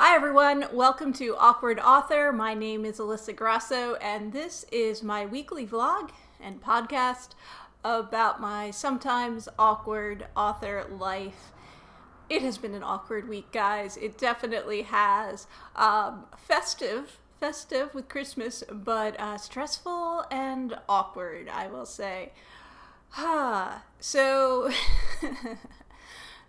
Hi everyone, welcome to Awkward Author. My name is Alyssa Grasso, and this is my weekly vlog and podcast about my sometimes awkward author life. It has been an awkward week, guys. It definitely has. Festive with Christmas, but stressful and awkward, I will say. So...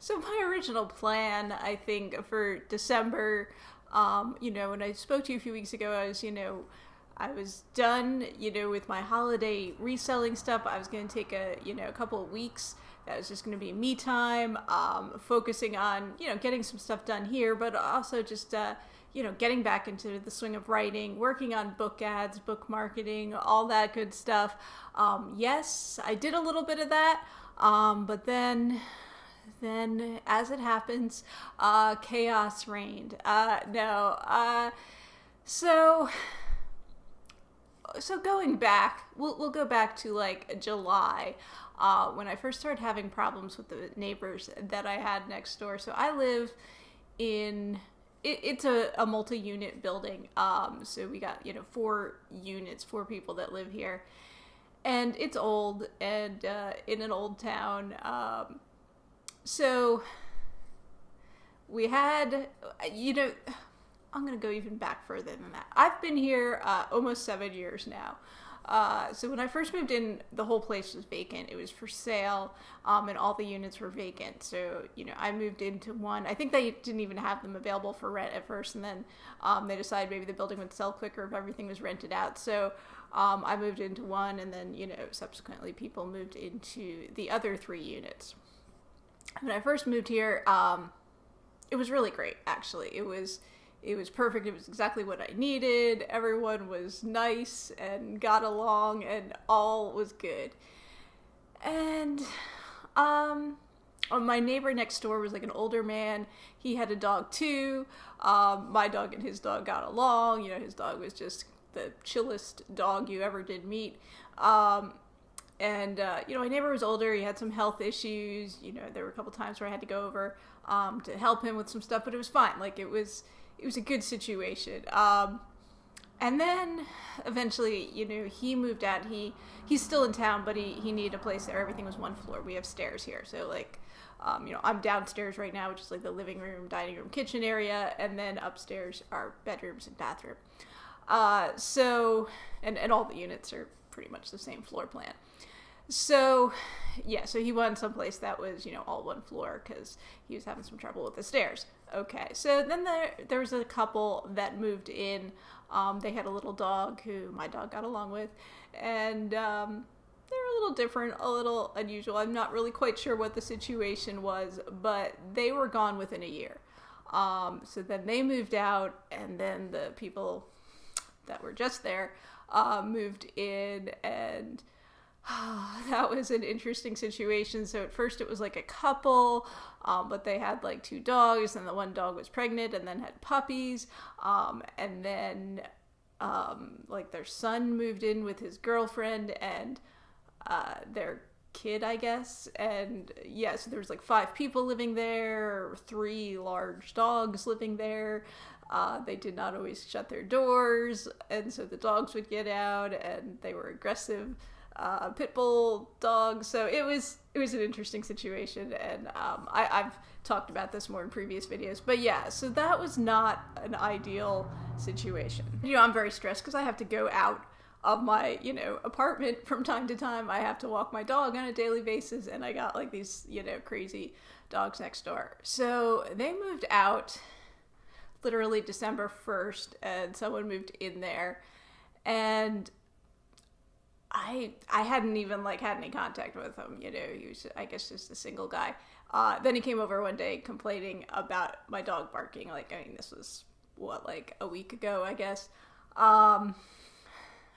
So my original plan, I think, for December, when I spoke to you a few weeks ago, I was done, with my holiday reselling stuff. I was going to take a couple of weeks. That was just going to be me time, focusing on, getting some stuff done here, but also just, getting back into the swing of writing, working on book ads, book marketing, all that good stuff. Yes, I did a little bit of that, but then as it happens, chaos reigned. So going back, we'll go back to like July, when I first started having problems with the neighbors that I had next door. So I live in, it's a multi-unit building. So we got, 4 units, 4 people that live here. And it's old and in an old town. So we had, I'm going to go even back further than that. I've been here almost 7 years now. So when I first moved in, the whole place was vacant. It was for sale, and all the units were vacant. So, I moved into one. I think they didn't even have them available for rent at first, and then they decided maybe the building would sell quicker if everything was rented out. So I moved into one, and then, subsequently people moved into the other 3 units. When I first moved here, it was really great, actually. It was perfect. It was exactly what I needed. Everyone was nice and got along, and all was good. And my neighbor next door was like an older man. He had a dog too. My dog and his dog got along. His dog was just the chillest dog you ever did meet. And my neighbor was older. He had some health issues. There were a couple times where I had to go over to help him with some stuff, but it was fine. Like, it was a good situation. And then eventually, he moved out. He's still in town, but he needed a place there. Everything was one floor. We have stairs here. So, like, I'm downstairs right now, which is like the living room, dining room, kitchen area. And then upstairs are bedrooms and bathroom. And all the units are pretty much the same floor plan. So he wanted someplace that was, all one floor because he was having some trouble with the stairs. Okay, so then there was a couple that moved in. They had a little dog who my dog got along with, and they're a little different, a little unusual. I'm not really quite sure what the situation was, but they were gone within a year. So then they moved out, and then the people that were just there moved in, and that was an interesting situation. So at first it was like a couple, but they had like 2 dogs, and the one dog was pregnant and then had puppies. And then like their son moved in with his girlfriend and their kid, I guess. And so there was like 5 people living there, 3 large dogs living there. They did not always shut their doors, and so the dogs would get out, and they were aggressive pit bull dogs. So it was an interesting situation, and I've talked about this more in previous videos. But so that was not an ideal situation. I'm very stressed because I have to go out of my apartment from time to time. I have to walk my dog on a daily basis, and I got like these crazy dogs next door. So they moved out literally December 1st, and someone moved in there, and I hadn't even had any contact with him. He was, I guess, just a single guy. Then he came over one day complaining about my dog barking. This was a week ago, I guess.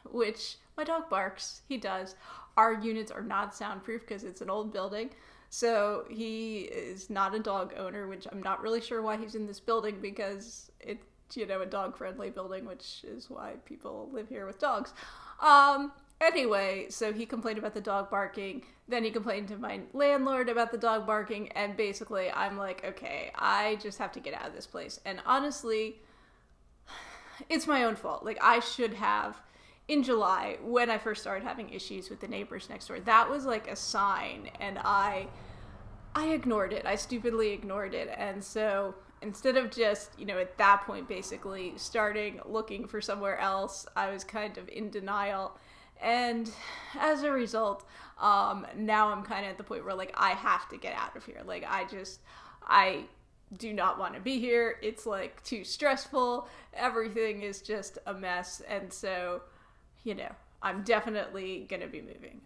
Which my dog barks. He does. Our units are not soundproof because it's an old building. So he is not a dog owner, which I'm not really sure why he's in this building, because it's, a dog-friendly building, which is why people live here with dogs. Anyway, so he complained about the dog barking. Then he complained to my landlord about the dog barking. And basically, I'm like, okay, I just have to get out of this place. And honestly, it's my own fault. Like, I should have, in July, when I first started having issues with the neighbors next door, that was like a sign. And I ignored it. I stupidly ignored it. And so instead of just, at that point, basically starting looking for somewhere else, I was kind of in denial. And as a result, now I'm kind of at the point where, like, I have to get out of here. Like, I do not want to be here. It's, like, too stressful. Everything is just a mess. And so, I'm definitely going to be moving.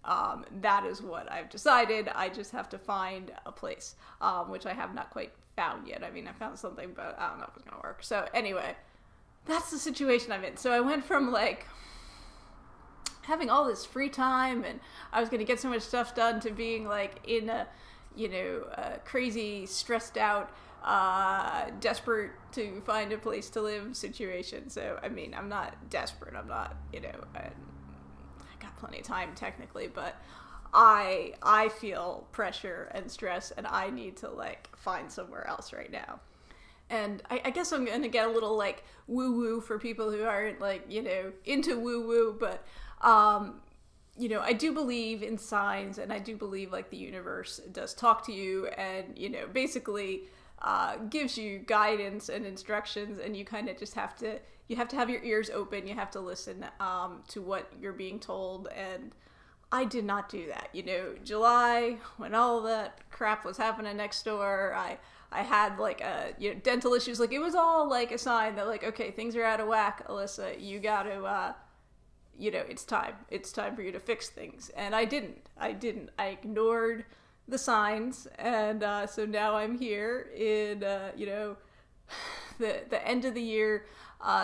That is what I've decided. I just have to find a place, which I have not quite found yet. I mean, I found something, but I don't know if it's going to work. So anyway, that's the situation I'm in. So I went from, like, having all this free time and I was going to get so much stuff done to being, like, in a, a crazy, stressed out, desperate to find a place to live situation. So, I mean, I'm not desperate. I'm not, I got plenty of time technically, but I feel pressure and stress and I need to, like, find somewhere else right now. And I guess I'm going to get a little, like, woo-woo for people who aren't, like, into woo-woo, but I do believe in signs, and I do believe, like, the universe does talk to you and, basically gives you guidance and instructions, and you kind of just have to have your ears open. You have to listen to what you're being told, and I did not do that. July, when all that crap was happening next door, I had, like, dental issues. Like, it was all, like, a sign that, like, okay, things are out of whack, Alyssa. You got to, it's time. It's time for you to fix things. And I didn't. I ignored the signs. And so now I'm here in, the end of the year,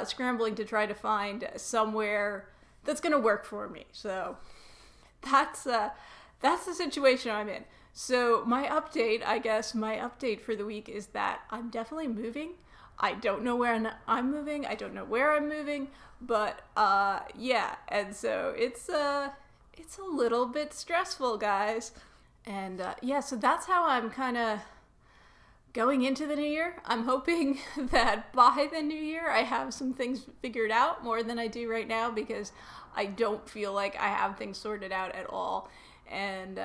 scrambling to try to find somewhere that's going to work for me. So that's the situation I'm in. So my update for the week is that I'm definitely moving. I don't know where I'm moving. I don't know where I'm moving, but yeah. And so it's a little bit stressful, guys. And yeah, so that's how I'm kind of going into the new year. I'm hoping that by the new year I have some things figured out more than I do right now, because I don't feel like I have things sorted out at all. And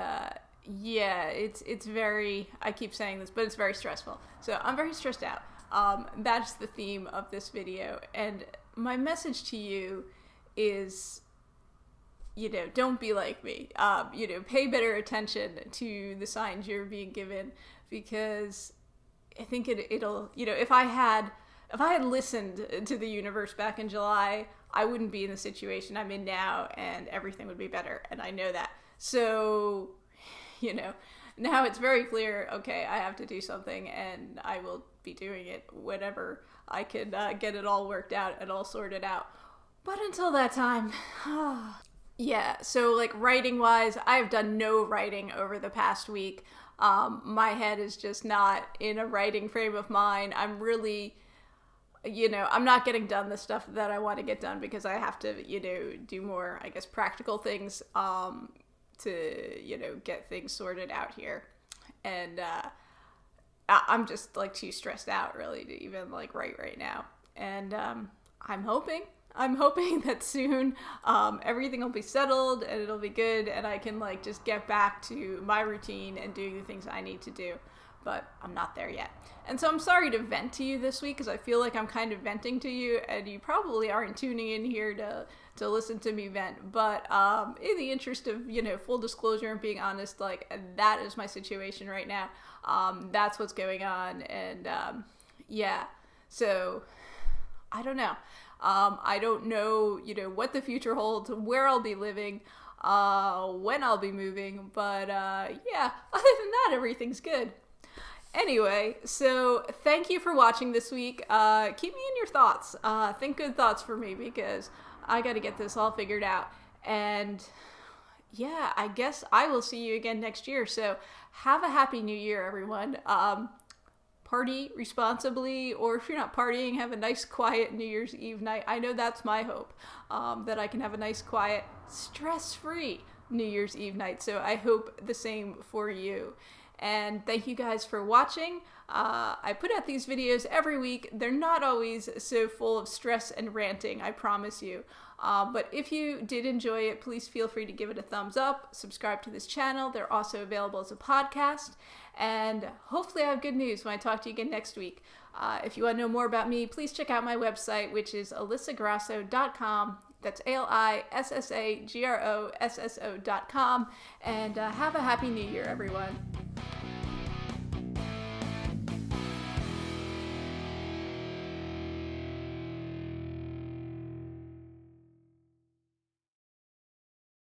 yeah, it's very, I keep saying this, but it's very stressful. So I'm very stressed out. That's the theme of this video. And my message to you is, don't be like me. Pay better attention to the signs you're being given, because I think it'll, if I had listened to the universe back in July, I wouldn't be in the situation I'm in now, and everything would be better. And I know that. So, now it's very clear, okay, I have to do something, and I will be doing it whenever I can get it all worked out and all sorted out. But until that time, yeah, so, like, writing-wise, I've done no writing over the past week. My head is just not in a writing frame of mind. I'm really, I'm not getting done the stuff that I want to get done because I have to, do more, I guess, practical things to, get things sorted out here. And I'm just, like, too stressed out, really, to even, like, write right now. And I'm hoping that soon everything will be settled and it'll be good and I can, like, just get back to my routine and doing the things I need to do. But I'm not there yet. And so I'm sorry to vent to you this week, because I feel like I'm kind of venting to you, and you probably aren't tuning in here to listen to me vent. But in the interest of, full disclosure and being honest, like, that is my situation right now. That's what's going on. And yeah, so I don't know. I don't know, what the future holds, where I'll be living, when I'll be moving. But yeah, other than that, everything's good. Anyway, so thank you for watching this week. Keep me in your thoughts. Think good thoughts for me, because I got to get this all figured out. And yeah, I guess I will see you again next year. So have a happy new year, everyone. party responsibly, or if you're not partying, have a nice quiet New Year's Eve night. I know that's my hope, that I can have a nice quiet, stress-free New Year's Eve night. So I hope the same for you. And thank you guys for watching. I put out these videos every week. They're not always so full of stress and ranting, I promise you. But if you did enjoy it, please feel free to give it a thumbs up, subscribe to this channel. They're also available as a podcast. And hopefully I have good news when I talk to you again next week. If you want to know more about me, please check out my website, which is alyssagrosso.com. That's ALISSAGROSSO.com. And have a happy new year, everyone.